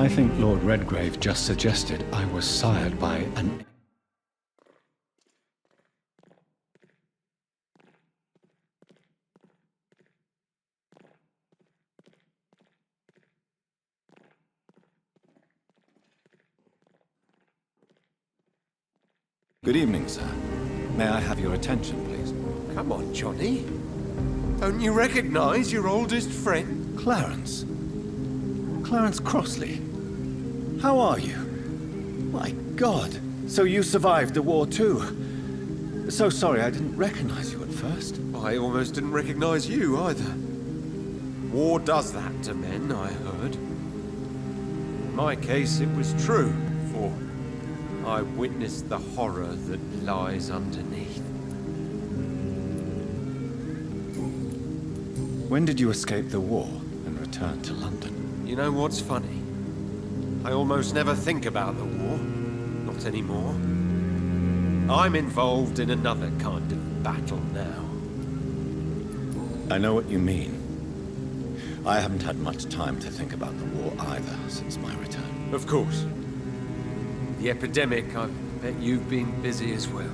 I think Lord Redgrave just suggested I was sired by an... Good evening, sir. May I have your attention, please? Come on, Johnny. Don't you recognize your oldest friend? Clarence. Clarence Crossley. How are you? My God. So you survived the war too. So sorry I didn't recognize you at first. I almost didn't recognize you either. War does that to men, I heard. In my case, it was true, for I witnessed the horror that lies underneath. When did you escape the war and return to London? You know what's funny? I almost never think about the war. Not anymore. I'm involved in another kind of battle now. I know what you mean. I haven't had much time to think about the war either since my return. Of course. The epidemic, I bet you've been busy as well.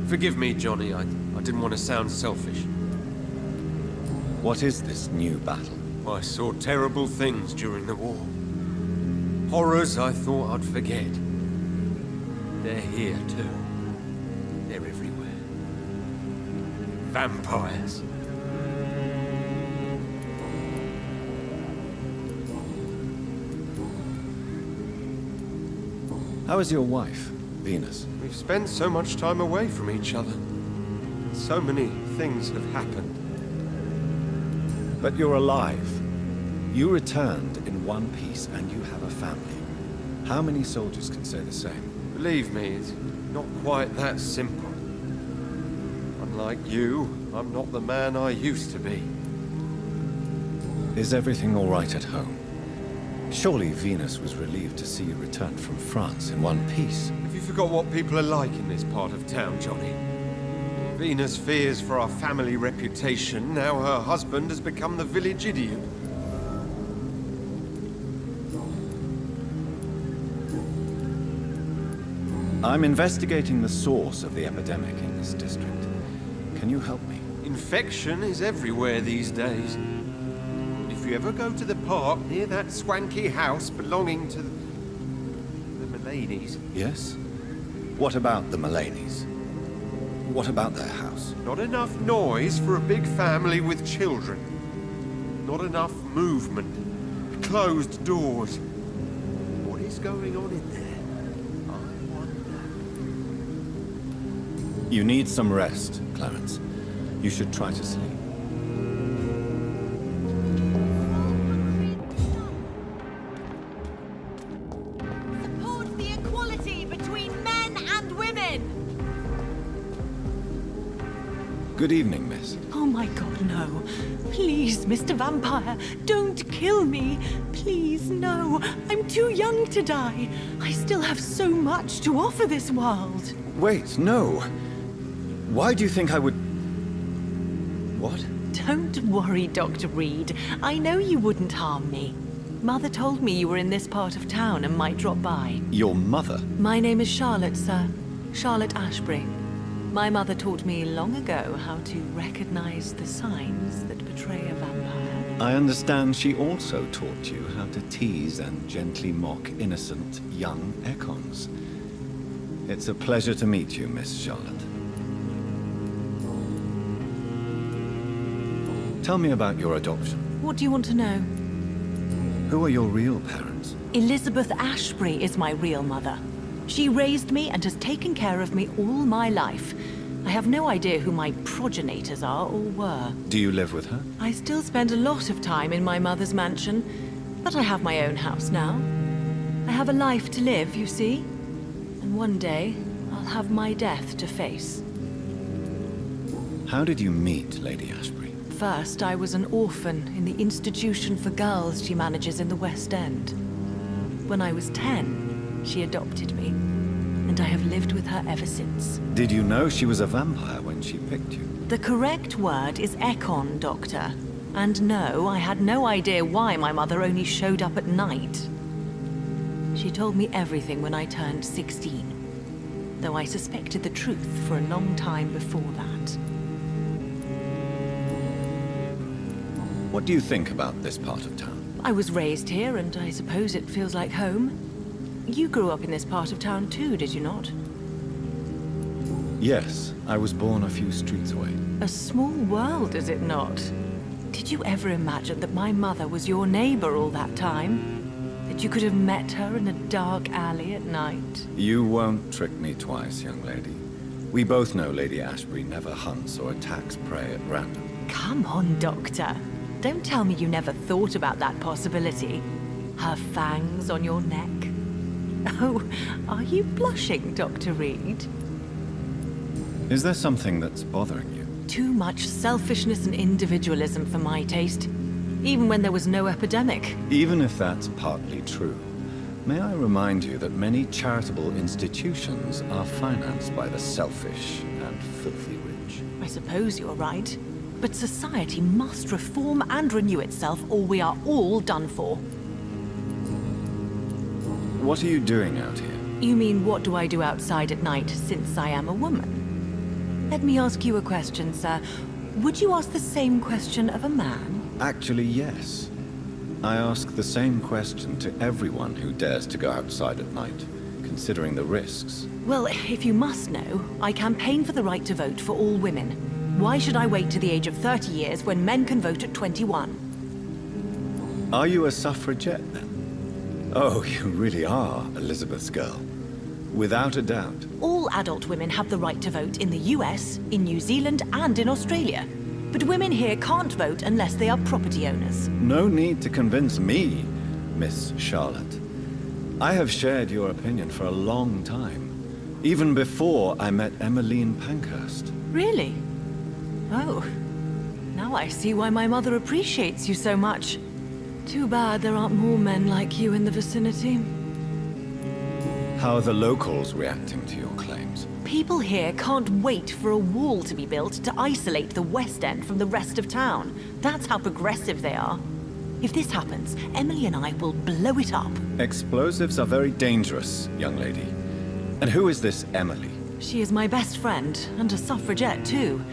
Forgive me, Johnny, I didn't want to sound selfish. What is this new battle? I saw terrible things during the war. Horrors I thought I'd forget. They're here too. They're everywhere. Vampires. How is your wife, Venus? We've spent so much time away from each other. So many things have happened. But you're alive. You returned in one piece and you have a family. How many soldiers can say the same? Believe me, it's not quite that simple. Unlike you, I'm not the man I used to be. Is everything all right at home? Surely Venus was relieved to see you return from France in one piece. Have you forgot what people are like in this part of town, Johnny? Venus fears for our family reputation. Now her husband has become the village idiot. I'm investigating the source of the epidemic in this district. Can you help me? Infection is everywhere these days. If you ever go to the park near that swanky house belonging to the Mullaneys... Yes? What about the Mullaneys? What about their house? Not enough noise for a big family with children. Not enough movement. Closed doors. What is going on in there? I wonder. You need some rest, Clarence. You should try to sleep. Support the equality between men and women! Good evening, miss. Oh my God, no. Please, Mr. Vampire, don't kill me. Please, no. I'm too young to die. I still have so much to offer this world. Wait, no. Why do you think I would... What? Don't worry, Dr. Reid. I know you wouldn't harm me. Mother told me you were in this part of town and might drop by. Your mother? My name is Charlotte, sir. Charlotte Ashbury. My mother taught me long ago how to recognize the signs that betray a vampire. I understand she also taught you how to tease and gently mock innocent young Ekons. It's a pleasure to meet you, Miss Charlotte. Tell me about your adoption. What do you want to know? Who are your real parents? Elizabeth Ashbury is my real mother. She raised me and has taken care of me all my life. I have no idea who my progenitors are or were. Do you live with her? I still spend a lot of time in my mother's mansion, but I have my own house now. I have a life to live, you see. And one day, I'll have my death to face. How did you meet Lady Ashbury? First, I was an orphan in the institution for girls she manages in the West End. When I was 10, she adopted me, and I have lived with her ever since. Did you know she was a vampire when she picked you? The correct word is Ekon, Doctor. And no, I had no idea why my mother only showed up at night. She told me everything when I turned 16, though I suspected the truth for a long time before that. What do you think about this part of town? I was raised here, and I suppose it feels like home. You grew up in this part of town too, did you not? Yes, I was born a few streets away. A small world, is it not? Did you ever imagine that my mother was your neighbor all that time? That you could have met her in a dark alley at night? You won't trick me twice, young lady. We both know Lady Ashbury never hunts or attacks prey at random. Come on, Doctor. Don't tell me you never thought about that possibility. Her fangs on your neck. Oh, are you blushing, Dr. Reid? Is there something that's bothering you? Too much selfishness and individualism for my taste. Even when there was no epidemic. Even if that's partly true, may I remind you that many charitable institutions are financed by the selfish and filthy rich. I suppose you're right. But society must reform and renew itself, or we are all done for. What are you doing out here? You mean, what do I do outside at night since I am a woman? Let me ask you a question, sir. Would you ask the same question of a man? Actually, yes. I ask the same question to everyone who dares to go outside at night, considering the risks. Well, if you must know, I campaign for the right to vote for all women. Why should I wait to the age of 30 years when men can vote at 21? Are you a suffragette, then? Oh, you really are Elizabeth's girl. Without a doubt. All adult women have the right to vote in the US, in New Zealand, and in Australia. But women here can't vote unless they are property owners. No need to convince me, Miss Charlotte. I have shared your opinion for a long time. Even before I met Emmeline Pankhurst. Really? Oh. Now I see why my mother appreciates you so much. Too bad there aren't more men like you in the vicinity. How are the locals reacting to your claims? People here can't wait for a wall to be built to isolate the West End from the rest of town. That's how progressive they are. If this happens, Emily and I will blow it up. Explosives are very dangerous, young lady. And who is this Emily? She is my best friend, and a suffragette too.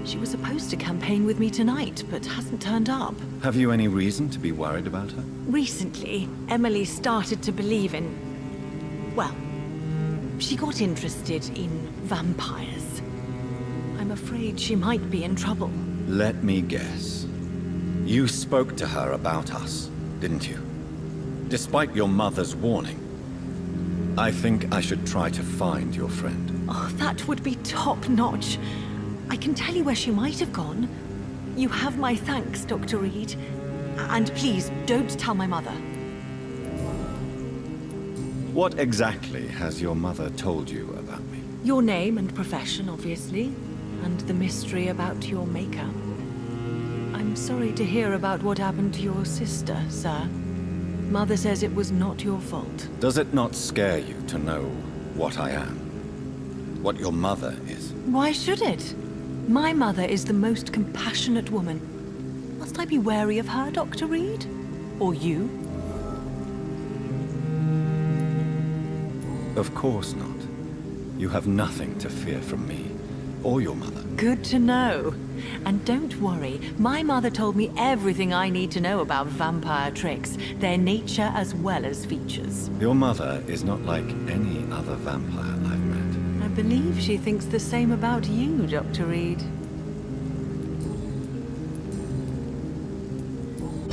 She was supposed to campaign with me tonight, but hasn't turned up. Have you any reason to be worried about her? Recently, Emily started to believe in... well, she got interested in vampires. I'm afraid she might be in trouble. Let me guess. You spoke to her about us, didn't you? Despite your mother's warning. I think I should try to find your friend. Oh, that would be top-notch. I can tell you where she might have gone. You have my thanks, Dr. Reid. And please, don't tell my mother. What exactly has your mother told you about me? Your name and profession, obviously, and the mystery about your maker. I'm sorry to hear about what happened to your sister, sir. Mother says it was not your fault. Does it not scare you to know what I am? What your mother is? Why should it? My mother is the most compassionate woman. Must I be wary of her, Dr. Reid? Or you? Of course not. You have nothing to fear from me, or your mother. Good to know. And don't worry, my mother told me everything I need to know about vampire tricks, their nature as well as features. Your mother is not like any other vampire I've met. I believe she thinks the same about you, Dr. Reid.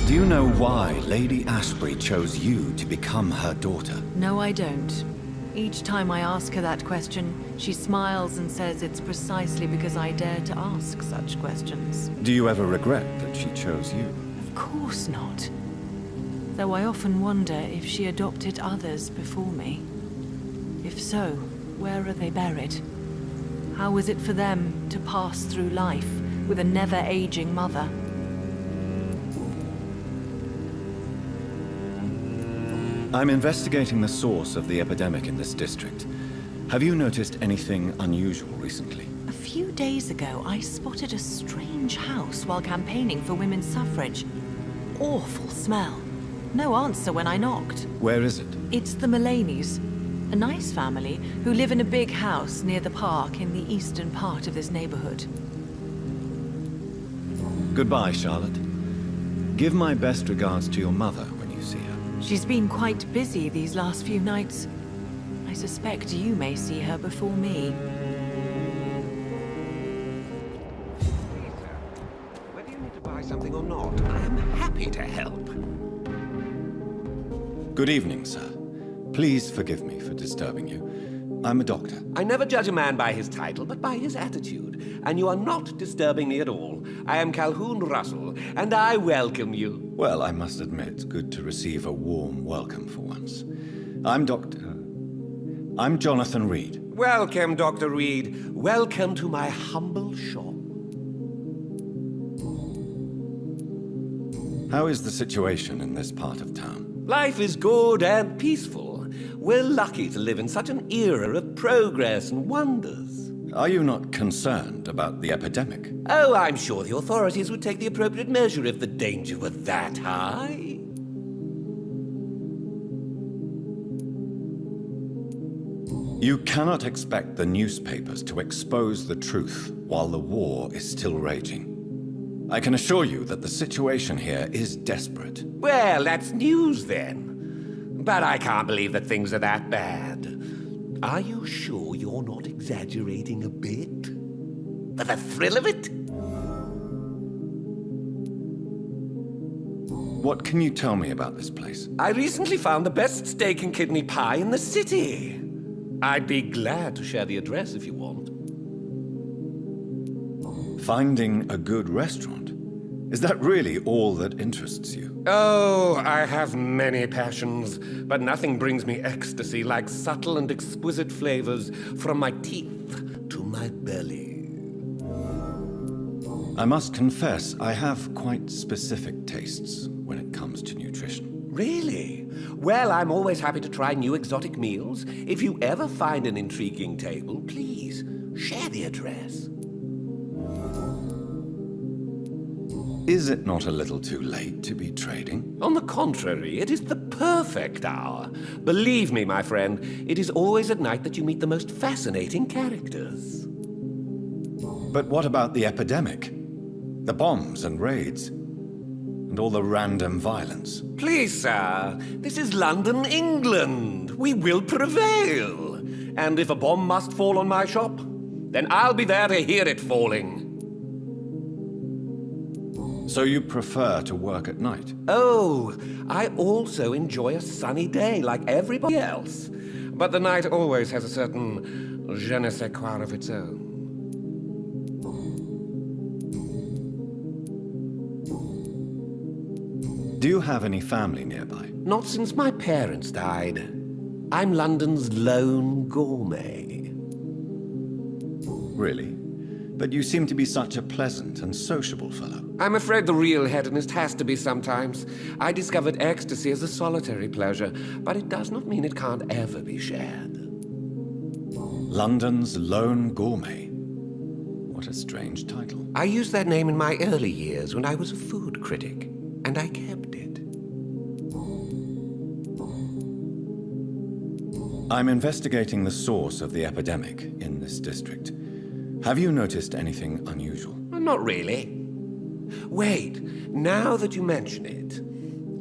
Do you know why Lady Ashbury chose you to become her daughter? No, I don't. Each time I ask her that question, she smiles and says it's precisely because I dare to ask such questions. Do you ever regret that she chose you? Of course not. Though I often wonder if she adopted others before me. If so, where are they buried? How was it for them to pass through life with a never-aging mother? I'm investigating the source of the epidemic in this district. Have you noticed anything unusual recently? A few days ago, I spotted a strange house while campaigning for women's suffrage. Awful smell. No answer when I knocked. Where is it? It's the Mullaneys, a nice family who live in a big house near the park in the eastern part of this neighborhood. Goodbye, Charlotte. Give my best regards to your mother when you see her. She's been quite busy these last few nights. I suspect you may see her before me. Whether you need to buy something or not, I am happy to help. Good evening, sir. Please forgive me for disturbing you. I'm a doctor. I never judge a man by his title, but by his attitude. And you are not disturbing me at all. I am Calhoun Russell, and I welcome you. Well, I must admit, good to receive a warm welcome for once. I'm Jonathan Reid. Welcome, Dr. Reid. Welcome to my humble shop. How is the situation in this part of town? Life is good and peaceful. We're lucky to live in such an era of progress and wonders. Are you not concerned about the epidemic? Oh, I'm sure the authorities would take the appropriate measure if the danger were that high. You cannot expect the newspapers to expose the truth while the war is still raging. I can assure you that the situation here is desperate. Well, that's news then. But I can't believe that things are that bad. Are you sure you're not exaggerating a bit? For the thrill of it? What can you tell me about this place? I recently found the best steak and kidney pie in the city. I'd be glad to share the address if you want. Finding a good restaurant? Is that really all that interests you? Oh, I have many passions, but nothing brings me ecstasy like subtle and exquisite flavors from my teeth to my belly. I must confess, I have quite specific tastes when it comes to nutrition. Really? Well, I'm always happy to try new exotic meals. If you ever find an intriguing table, please share the address. Is it not a little too late to be trading? On the contrary, it is the perfect hour. Believe me, my friend, it is always at night that you meet the most fascinating characters. But what about the epidemic? The bombs and raids? And all the random violence? Please, sir, this is London, England. We will prevail. And if a bomb must fall on my shop, then I'll be there to hear it falling. So you prefer to work at night? Oh, I also enjoy a sunny day like everybody else. But the night always has a certain je ne sais quoi of its own. Do you have any family nearby? Not since my parents died. I'm London's lone gourmet. Really? But you seem to be such a pleasant and sociable fellow. I'm afraid the real hedonist has to be sometimes. I discovered ecstasy as a solitary pleasure, but it does not mean it can't ever be shared. London's lone gourmet. What a strange title. I used that name in my early years when I was a food critic, and I kept it. I'm investigating the source of the epidemic in this district. Have you noticed anything unusual? Not really. Wait, now that you mention it,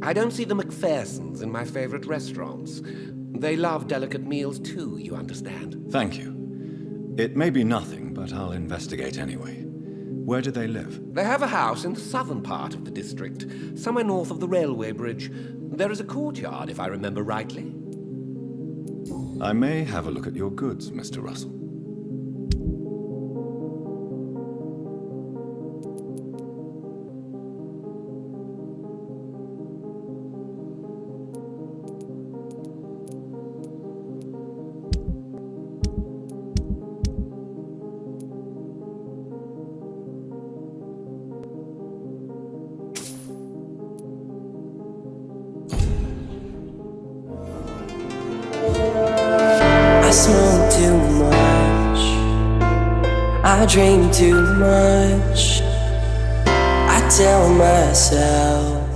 I don't see the McPhersons in my favorite restaurants. They love delicate meals too, you understand. Thank you. It may be nothing, but I'll investigate anyway. Where do they live? They have a house in the southern part of the district, somewhere north of the railway bridge. There is a courtyard, if I remember rightly. I may have a look at your goods, Mr. Russell. I smoke too much, I drink too much, I tell myself